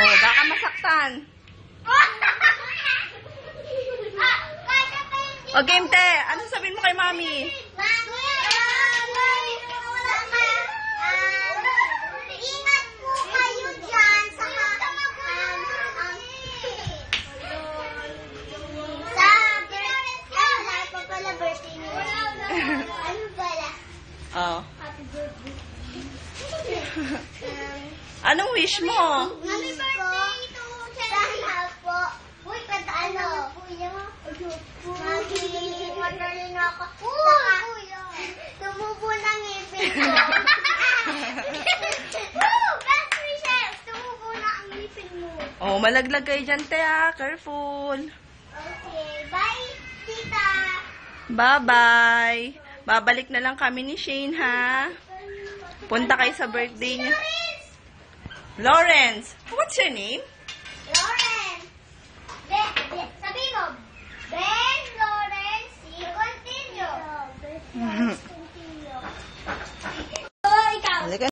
Oh, baka masaktan. O, game te. Ano sabihin mo kay mami? Ingat po kayo dyan sa live pa pala birthday niyo. Ano pala? Oh. Happy birthday. Anong wish mo? Mami birthday ito. Sana po. Uy, ano? Mami, matalin ako. Tumubo ng ngipin ko. Best wishes! Tumubo na ang ngipin mo. Oh, malaglag kayo dyan, te, ha? Careful. Okay, bye, tita. Bye-bye. Babalik na lang kami ni Shane, ha? Punta kayo sa birthday niya. Lawrence. What's your name? Lawrence. Sabi mo, Ben Lawrence, continue.